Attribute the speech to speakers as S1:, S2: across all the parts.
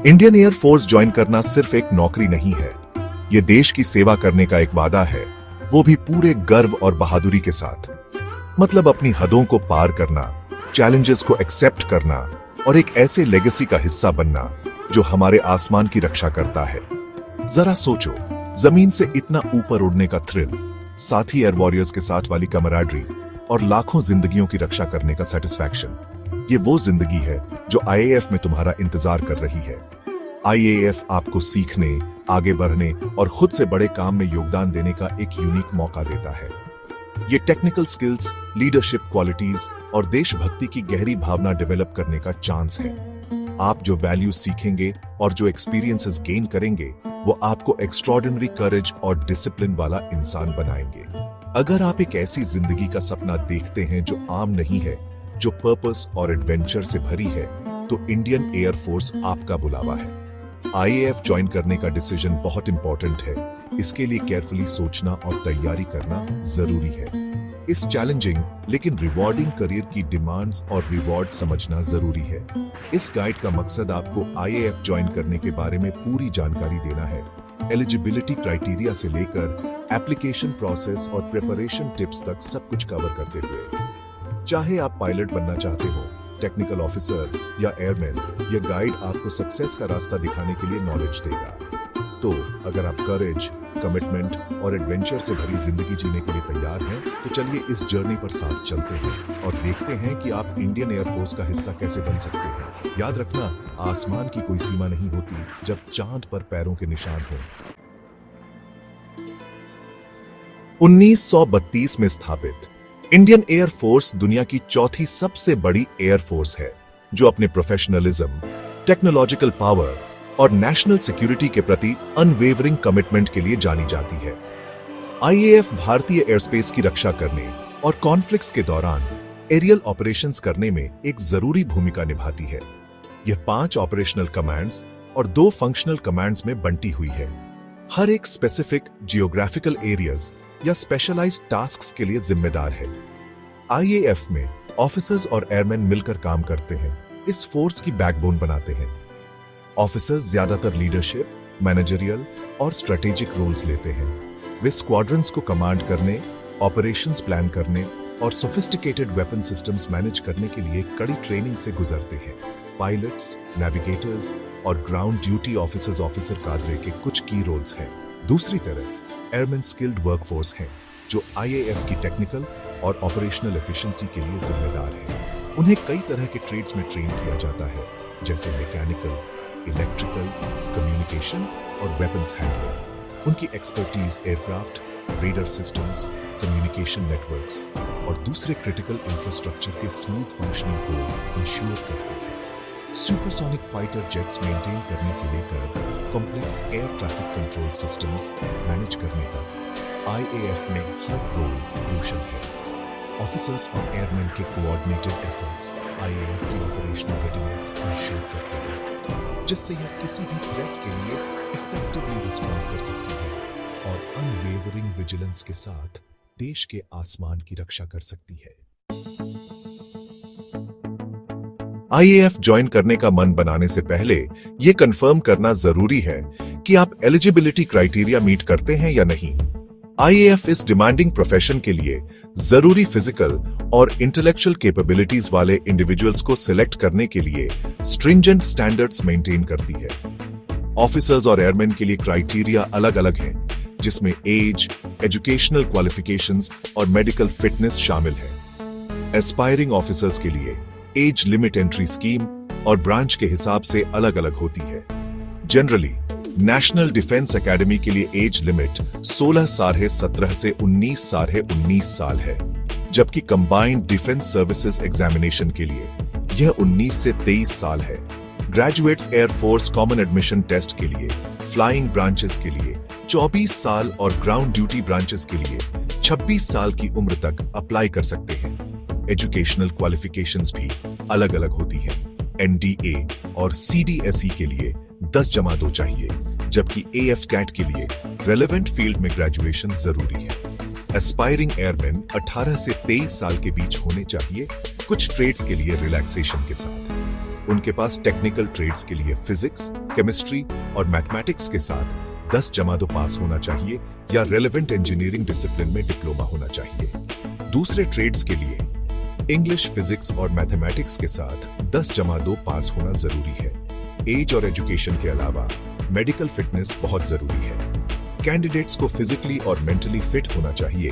S1: Indian air force join करना सिर्फ एक नौकरी नहीं है, यह देश की सेवा करने का एक वादा है, वो भी पूरे गर्व और बहादुरी के साथ। मतलब अपनी हदों को पार करना, चैलेंजेस को एक्सेप्ट करना और एक ऐसे लेगेसी का हिस्सा बनना जो हमारे आसमान की रक्षा करता है। जरा सोचो, जमीन से इतना ऊपर उड़ने का थ्रिल, साथी एयर वॉरियर्स के साथ वाली कमराडरी और लाखों जिंदगियों की रक्षा करने का सेटिस्फैक्शन। ये वो जिंदगी है जो आईएएफ में तुम्हारा इंतजार कर रही है। आईएएफ आपको सीखने, आगे बढ़ने और खुद से बड़े काम में योगदान देने का एक यूनिक मौका देता है। ये टेक्निकल स्किल्स, लीडरशिप क्वालिटीज और देशभक्ति की गहरी भावना डेवलप करने का चांस है। आप जो वैल्यूज सीखेंगे और जो एक्सपीरियंसेस गेन करेंगे वो आपको एक्स्ट्रॉर्डिनरी करेज और डिसिप्लिन वाला इंसान बनाएंगे। अगर आप एक ऐसी जिंदगी का सपना देखते हैं जो आम नहीं है, जो पर्पस और एडवेंचर से भरी है, तो इंडियन एयरफोर्स आपका बुलावा है। आईएएफ ज्वाइन करने का डिसीजन बहुत इंपॉर्टेंट है। इसके लिए केयरफुली सोचना और तैयारी करना जरूरी है। इस चैलेंजिंग लेकिन रिवॉर्डिंग करियर की डिमांड्स और रिवॉर्ड समझना जरूरी है। इस गाइड का मकसद आपको आईएएफ ज्वाइन करने के बारे में पूरी जानकारी देना है। एलिजिबिलिटी क्राइटेरिया से लेकर एप्लीकेशन प्रोसेस और प्रिपरेशन टिप्स तक सब कुछ कवर करते हुए। चाहे आप पायलट बनना चाहते हो, टेक्निकल ऑफिसर या एयरमैन, यह गाइड आपको सक्सेस का रास्ता दिखाने के लिए नॉलेज देगा। तो अगर आप करेज, कमिटमेंट और एडवेंचर से भरी जिंदगी जीने के लिए तैयार हैं, तो चलिए इस जर्नी पर साथ चलते हैं और देखते हैं कि आप इंडियन एयरफोर्स का हिस्सा कैसे बन सकते हैं। याद रखना, आसमान की कोई सीमा नहीं होती जब चांद पर पैरों के निशान हो। 1932 में स्थापित इंडियन एयरफोर्स दुनिया की चौथी सबसे बड़ी एयरफोर्स है, जो अपने प्रोफेशनलिज्म, टेक्नोलॉजिकल पावर और नेशनल सिक्योरिटी के प्रति अनवेवरिंग कमिटमेंट के लिए जानी जाती है। आईएएफ भारतीय एयरस्पेस की रक्षा करने और कॉन्फ्लिक्ट्स के दौरान एरियल ऑपरेशंस करने में एक जरूरी भूमिका निभाती है। यह 5 ऑपरेशनल कमांड्स और 2 फंक्शनल कमांड्स में बंटी हुई है। हर एक स्पेसिफिक जियोग्राफिकल एरियाज या स्पेशलाइज्ड टास्क्स के लिए जिम्मेदार है। आईएएफ में ऑफिसर्स और एयरमैन मिलकर काम करते हैं, इस फोर्स की बैकबोन बनाते हैं। ऑफिसर्स ज्यादातर लीडरशिप, मैनेजरियल और स्ट्रेटेजिक रोल्स लेते हैं। वे स्क्वाड्रंस को कमांड करने, ऑपरेशंस प्लान करने और सोफिस्टिकेटेड वेपन सिस्टम्स मैनेज करने के लिए कड़ी ट्रेनिंग से गुजरते हैं। पायलट्स, नेविगेटर्स और ground duty officers officer Kadre के कुछ की रोल्स हैं। दूसरी तरफ एयरमैन स्किल्ड वर्कफोर्स हैं, जो आईएएफ की टेक्निकल और ऑपरेशनल एफिशिएंसी के लिए जिम्मेदार हैं। उन्हें कई तरह के ट्रेड्स में ट्रेन किया जाता है, जैसे मैकेनिकल, इलेक्ट्रिकल, कम्युनिकेशन और वेपन्स हैंडलिंग। उनकी expertise aircraft, raider systems, communication networks और दूसरे क्रिटिकल इंफ्रास्ट्रक्चर के स्मूथ फंक्शनिंग को इंश्योर करते हैं। सुपरसोनिक फाइटर जेट्स मेंटेन करने से लेकर complex air traffic control systems manage करने तक आईएएफ में हर रोल क्रूशियल है। ऑफिसर्स और एयरमैन के कोऑर्डिनेटेड एफर्ट्स आईएएफ की ऑपरेशनल रेडीनेस इंश्योर करते हैं, जिससे यह किसी भी थ्रेट के लिए इफेक्टिवली रिस्पॉन्ड कर सकती है और अनवेवरिंग विजिलेंस के साथ देश के आसमान की रक्षा कर सकती है। आईएएफ ज्वाइन करने का मन बनाने से पहले यह कंफर्म करना जरूरी है कि आप एलिजिबिलिटी क्राइटेरिया मीट करते हैं या नहीं। आईएएफ इस डिमांडिंग प्रोफेशन के लिए जरूरी फिजिकल और इंटेलेक्चुअल कैपेबिलिटीज वाले इंडिविजुअल्स को सिलेक्ट करने के लिए स्ट्रिंजेंट स्टैंडर्ड्स मेंटेन करती है। ऑफिसर्स और एयरमैन के लिए क्राइटेरिया अलग अलग हैं, जिसमें एज, एजुकेशनल क्वालिफिकेशंस और मेडिकल फिटनेस शामिल है। एस्पायरिंग ऑफिसर्स के लिए एज लिमिट एंट्री स्कीम और ब्रांच के हिसाब से अलग अलग होती है। जनरली नेशनल डिफेंस एकेडमी के लिए एज लिमिट 16 साढ़े 17 से 19 साल है, जबकि कंबाइंड डिफेंस सर्विसेज एग्जामिनेशन के लिए यह 19 से 23 साल है। Graduates air force common admission test के लिए फ्लाइंग ब्रांचेस के लिए 24 साल और ग्राउंड ड्यूटी ब्रांचेस के लिए 26 साल की उम्र तक अप्लाई कर सकते हैं। एजुकेशनल क्वालिफिकेशंस भी अलग अलग होती हैं। एनडीए और सीडीएसई के लिए 10+2 चाहिए, जबकि एएफ कैट के लिए रेलेवेंट फील्ड में ग्रेजुएशन जरूरी है। एस्पायरिंग एयरमैन 18 से 23 साल के बीच होने चाहिए, कुछ ट्रेड्स के लिए रिलैक्सेशन के साथ। उनके पास टेक्निकल ट्रेड्स के लिए फिजिक्स, केमिस्ट्री और मैथमेटिक्स के साथ 10 जमा दो पास होना चाहिए या रेलेवेंट इंजीनियरिंग डिसिप्लिन में डिप्लोमा होना चाहिए। दूसरे ट्रेड्स के लिए इंग्लिश, फिजिक्स और मैथमेटिक्स के साथ 10 जमा दो पास होना जरूरी है। एज और एजुकेशन के अलावा मेडिकल फिटनेस बहुत जरूरी है। कैंडिडेट्स को फिजिकली और मेंटली फिट होना चाहिए।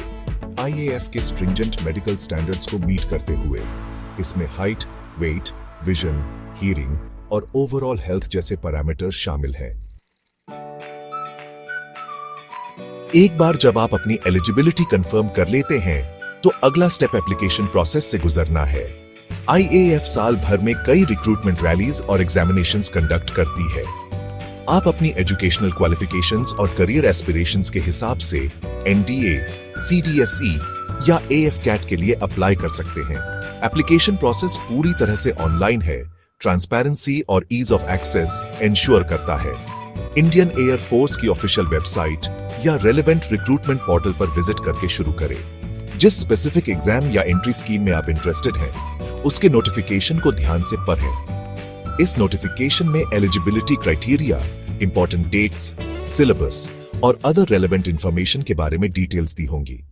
S1: IAF के स्ट्रिंजेंट मेडिकल स्टैंडर्ड्स को मीट करते हुए इसमें हाइट, वेट, विजन, हियरिंग और ओवरऑल हेल्थ जैसे पैरामीटर्स शामिल हैं। एक बार जब आप अपनी एलिजिबिलिटी कंफर्म कर लेते हैं तो अगला स्टेप एप्लीकेशन प्रोसेस से गुजरना है। IAF साल भर में कई रिक्रूटमेंट रैलीज और एग्जामिनेशंस कंडक्ट करती है। आप अपनी एजुकेशनल क्वालिफिकेशंस और करियर एस्पिरेशंस के हिसाब से NDA, CDSE या AF-CAT के लिए अप्लाई कर सकते हैं। एप्लीकेशन प्रोसेस पूरी तरह से ऑनलाइन है, ट्रांसपेरेंसी और ईज ऑफ एक्सेस इंश्योर करता है। इंडियन एयर फोर्स की ऑफिशियल वेबसाइट या रेलेवेंट रिक्रूटमेंट पोर्टल पर विजिट करके शुरू करें। जिस स्पेसिफिक एग्जाम या एंट्री स्कीम में आप इंटरेस्टेड हैं, उसके नोटिफिकेशन को ध्यान से पढ़ें। इस नोटिफिकेशन में eligibility criteria, important dates, syllabus और अदर रेलेवेंट इंफॉर्मेशन के बारे में डिटेल्स दी होंगी।